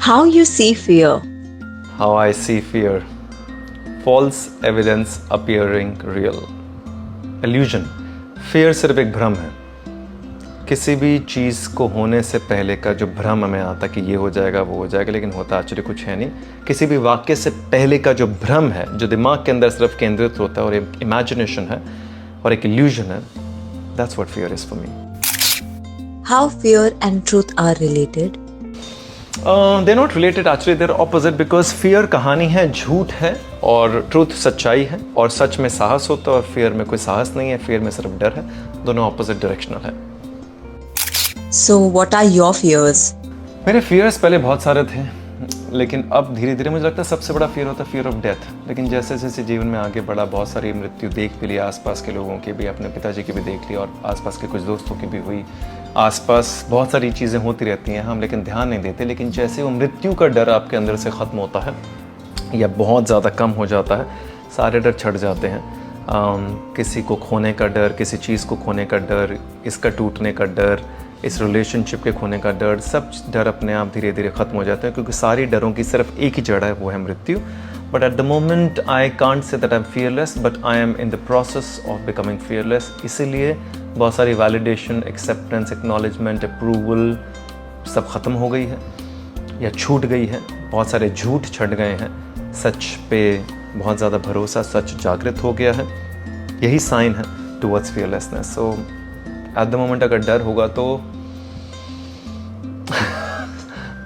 How you see fear? How I see fear. False evidence appearing real. Illusion. Fear सिर्फ एक भ्रम है. किसी भी चीज़ को होने से पहले का जो भ्रम हमें आता कि ये हो जाएगा वो हो जाएगा, लेकिन होता एक्चुअली कुछ है नहीं. किसी भी वाक्य से पहले का जो भ्रम है, जो दिमाग के अंदर सिर्फ केंद्रित होता है और एक इमेजिनेशन है और एक इल्यूजन है, that's what fear is for me. How fear and truth are related? They're not related, actually they're opposite, because fear कहानी है, झूठ है, और truth सच्चाई है, और सच में साहस होता है और fear में कोई साहस नहीं है, fear में सिर्फ डर है. दोनों opposite directional है. So what are your fears? मेरे fears पहले बहुत सारे थे, लेकिन अब धीरे धीरे मुझे लगता है सबसे बड़ा fear होता है fear of death. लेकिन जैसे जैसे जीवन में आगे बढ़ा, बहुत सारी मृत्यु देख भी ली, आसपास के लोगों की भी, अपने पिताजी की भी देख ली, और आसपास के कुछ दोस्तों की भी हुई. आसपास बहुत सारी चीज़ें होती रहती हैं, हम लेकिन ध्यान नहीं देते. लेकिन जैसे वो मृत्यु का डर आपके अंदर से ख़त्म होता है या बहुत ज़्यादा कम हो जाता है, सारे डर छट जाते हैं. किसी को खोने का डर, किसी चीज़ को खोने का डर, इसका टूटने का डर, इस रिलेशनशिप के खोने का डर, सब डर अपने आप धीरे धीरे ख़त्म हो जाते हैं, क्योंकि सारी डरों की सिर्फ एक ही जड़ है, वो है मृत्यु. But at the moment I can't say that I am fearless, but I am in the process of becoming fearless. इसीलिए बहुत सारी वैलिडेशन, एक्सेप्टेंस, एक्नॉलेजमेंट, अप्रूवल सब ख़त्म हो गई है या छूट गई है. बहुत सारे झूठ छट गए हैं, सच पे बहुत ज़्यादा भरोसा, सच जागृत हो गया है. यही साइन है towards fearlessness. So at the moment अगर डर होगा तो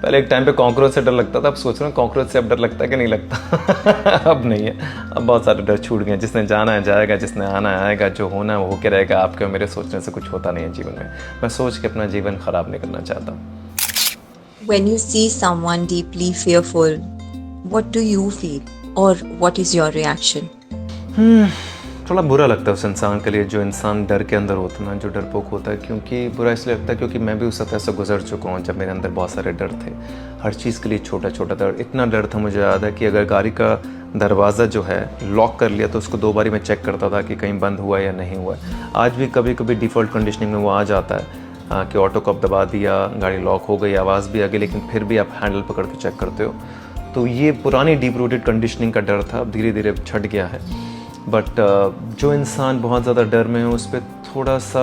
पहले एक टाइम पे कॉकरोच से डर लगता था, अब सोच रहा हूँ कॉकरोच से अब डर लगता है कि नहीं लगता. अब नहीं है, अब बहुत सारे डर छूट गए. जिसने जाना है जाएगा, जिसने आना है आएगा, जो होना है वो होके रहेगा. आपके और मेरे सोचने से कुछ होता नहीं है जीवन में. मैं सोच के अपना जीवन खराब नहीं करना चाहता. When you see someone deeply fearful, what do you feel? Or what is your reaction? थोड़ा बुरा लगता है उस इंसान के लिए जो इंसान डर के अंदर होता है ना, जो डरपोक होता है. क्योंकि बुरा इसलिए लगता है क्योंकि मैं भी उस सतह से गुजर चुका हूँ जब मेरे अंदर बहुत सारे डर थे. हर चीज़ के लिए छोटा छोटा डर. इतना डर था, मुझे याद है कि अगर गाड़ी का दरवाज़ा जो है लॉक कर लिया तो उसको 2 बारी मैं चेक करता था कि कहीं बंद हुआ या नहीं हुआ. आज भी कभी कभी डिफ़ॉल्ट कंडीशनिंग में वो आ जाता है कि ऑटो को दबा दिया, गाड़ी लॉक हो गई, आवाज़ भी आ गई, लेकिन फिर भी आप हैंडल पकड़ के चेक करते हो. तो ये पुरानी डीप रूटेड कंडीशनिंग का डर था, अब धीरे धीरे छट गया है. बट जो इंसान बहुत ज़्यादा डर में है उस पर थोड़ा सा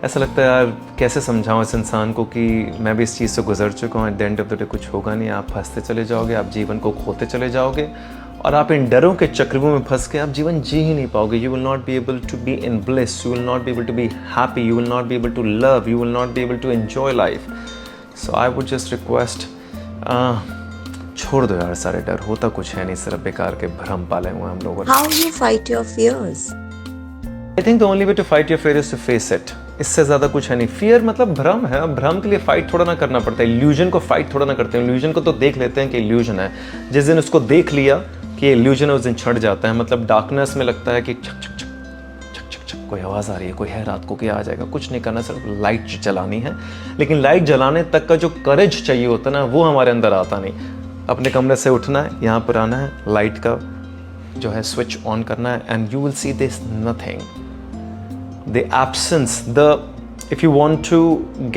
ऐसा लगता है यार कैसे समझाऊं इस इंसान को कि मैं भी इस चीज़ से गुजर चुका हूँ. At the end of the day कुछ होगा नहीं, आप फंसते चले जाओगे, आप जीवन को खोते चले जाओगे, और आप इन डरों के चक्रव्यूह में फंस के आप जीवन जी ही नहीं पाओगे. You will not be able to be in bliss, you will not be able to be happy, you will not be able to love, you will not be able to enjoy life. So I would just request, छोड़ दो यार सारे डर. होता कुछ है नहीं, सिर्फ बेकार के भ्रम पाले हुए हम लोगों ने. How you fight your fears? I think the only way to fight your fear is to face it. इससे ज़्यादा कुछ है नहीं. फियर मतलब भ्रम है, भ्रम के लिए फाइट थोड़ा ना करना पड़ता है. इल्यूजन को फाइट थोड़ा ना करते हैं. इल्यूजन को तो देख लेते हैं कि इल्यूजन है. जिस दिन उसको देख लिया कि इल्यूजन है उस दिन छट जाता है. मतलब डार्कनेस में लगता है कि छक छक छक छक छक छक कोई आवाज़ आ रही है, कोई है, रात को क्या आ जाएगा. कुछ नहीं करना, सिर्फ लाइट जलानी है. लेकिन लाइट जलाने तक का जो करेज चाहिए होता है ना, वो हमारे अंदर आता नहीं. अपने कमरे से उठना है, यहाँ पर आना है, लाइट का जो है स्विच ऑन करना है, and you will see this nothing. The absence, the if you want to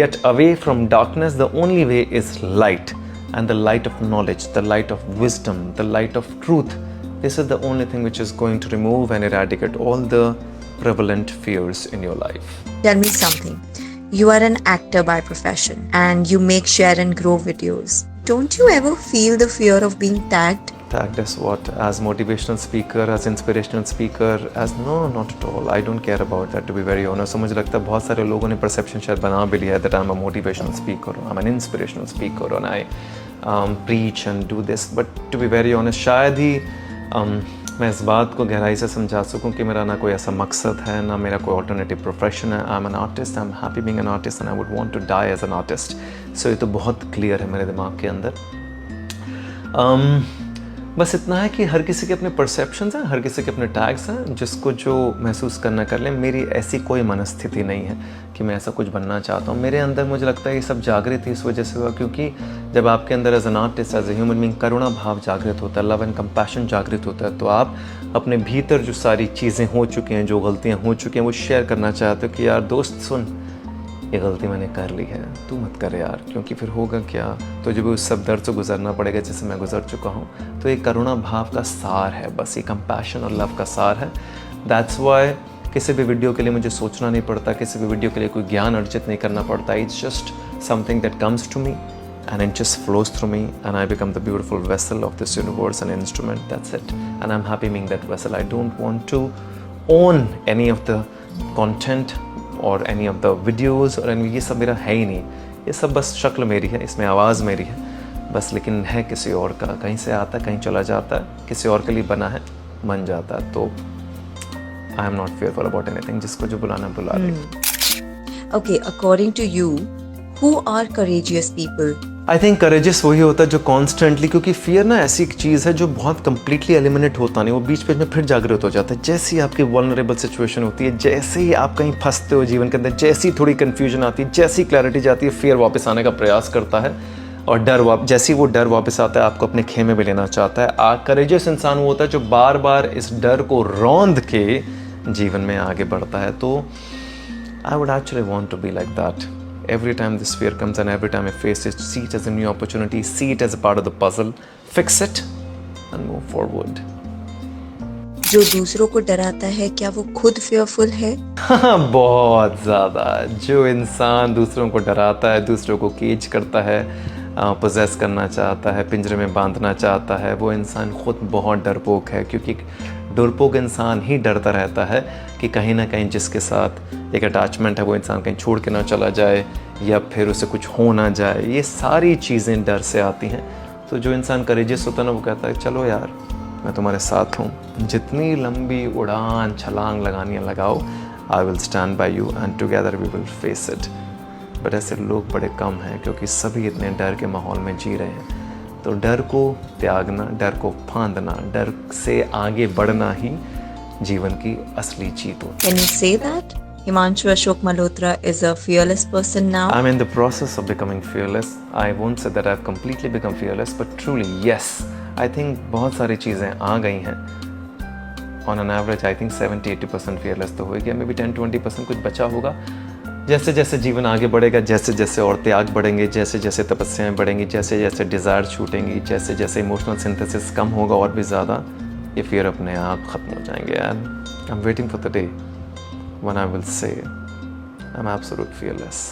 get away from darkness, the only way is light, and the light of knowledge, the light of wisdom, the light of truth. This is the only thing which is going to remove and eradicate all the prevalent fears in your life. Tell me something. You are an actor by profession and you make share and grow videos. Don't you ever feel the fear of being tagged? Tagged as what? As motivational speaker, as inspirational speaker, as no, not at all. I don't care about that, to be very honest. So मुझे लगता है बहुत सारे लोगों ने perception शायद बना भी लिया है that I'm a motivational speaker, I'm an inspirational speaker, and I preach and do this. But to be very honest, शायद ही मैं इस बात को गहराई से समझा सकूं कि मेरा ना कोई ऐसा मकसद है, ना मेरा कोई ऑल्टरनेटिव प्रोफेशन है. I am an artist, I am happy being an artist and I would want to die as an artist. So ये तो बहुत क्लियर है मेरे दिमाग के अंदर. बस इतना है कि हर किसी के अपने परसेप्शंस हैं, हर किसी के अपने टैग्स हैं. जिसको जो महसूस करना कर ले. मेरी ऐसी कोई मनस्थिति नहीं है कि मैं ऐसा कुछ बनना चाहता हूँ. मेरे अंदर मुझे लगता है ये सब जागृत ही इस वजह से हुआ क्योंकि जब आपके अंदर as an artist, as a human being करुणा भाव जागृत होता है, लव एंड कंपैशन जागृत होता है, तो आप अपने भीतर जो सारी चीज़ें हो चुकी हैं, जो गलतियाँ हो चुकी हैं, वो शेयर करना चाहते हो कि यार दोस्त सुन, ये गलती मैंने कर ली है, तू मत कर यार, क्योंकि फिर होगा क्या, तो जब उस सब दर्द से गुजरना पड़ेगा जैसे मैं गुजर चुका हूँ। तो ये करुणा भाव का सार है, बस ये कंपैशन और लव का सार है। दैट्स वाई किसी भी वीडियो के लिए मुझे सोचना नहीं पड़ता, किसी भी वीडियो के लिए कोई ज्ञान अर्जित नहीं करना पड़ता। It's just something that comes to me and it just flows through me and I become the beautiful vessel of this universe, an instrument, that's it. And I'm happy being that vessel. I don't want to own any of the content or any of the videos or any, ये सब मेरा है ही नहीं, ये सब बस शक्ल मेरी है, इसमें आवाज़ मेरी है बस, लेकिन है किसी और का, कहीं से आता है कहीं चला जाता है, किसी और के लिए बना है बन जाता है। तो I am not fearful about anything, जिसको जो बुलाना बुला ले। Okay, according to you, who are courageous people? I think courageous वही होता है जो कॉन्स्टेंटली, क्योंकि फियर ना ऐसी एक चीज़ है जो बहुत कंप्लीटली एलिमिनेट होता नहीं, वो बीच बीच में फिर जागृत हो जाता है। जैसे ही आपकी वल्नरेबल सिचुएशन होती है, जैसे ही आप कहीं फंसते हो जीवन के अंदर, जैसी थोड़ी कन्फ्यूजन आती है, जैसी क्लैरिटी जाती है, फियर वापस आने का प्रयास करता है और जैसे ही वो डर वापस आता है आपको अपने खेमे में लेना चाहता है। करेजियस इंसान वो होता है जो बार बार इस डर को रौंद के जीवन में आगे बढ़ता है। तो I would actually want to be like that. Every time this fear comes and every time I face it, see it as a new opportunity, see it as a part of the puzzle, fix it and move forward. जो दूसरों को डराता है, क्या वो खुद fearful है? बहुत ज़्यादा। जो इंसान दूसरों को डराता है, दूसरों को केज करता है, पोजेस करना चाहता है, पिंजरे में बांधना चाहता है, वो इंसान खुद बहुत डरपोक है। क्योंकि डरपोक इंसान ही डरता रहता है कि कहीं ना कहीं जिसके साथ एक अटैचमेंट है वो इंसान कहीं छोड़ के ना चला जाए या फिर उसे कुछ हो ना जाए। ये सारी चीज़ें डर से आती हैं। तो जो इंसान करेजियस होता है ना, वो कहता है चलो यार मैं तुम्हारे साथ हूँ, जितनी लंबी उड़ान छलांग लगानी है लगाओ, I will stand by you and together we will face it. But ऐसे लोग बड़े कम हैं क्योंकि सभी इतने डर के माहौल में जी रहे हैं। तो डर को त्यागना, डर को फांदना, डर से आगे बढ़ना ही जीवन की असली जीत होती है। Can you say that Himanshu Ashok Malhotra is a fearless person now? I'm in the process of becoming fearless. I won't say that I've completely become fearless, but truly yes. I think बहुत सारी चीज़ें आ गई हैं। On an average, I think 70-80% fearless तो हो गया, maybe 10-20% कुछ बचा होगा। जैसे जैसे जीवन आगे बढ़ेगा, जैसे जैसे और त्याग बढ़ेंगे, जैसे जैसे तपस्याएं बढ़ेंगी, जैसे जैसे डिज़ायर छूटेंगी, जैसे जैसे इमोशनल सिंथेसिस कम होगा और भी ज़्यादा, ये फियर अपने आप ख़त्म हो जाएंगे। And I am waiting for the day when I will say I'm absolute fearless.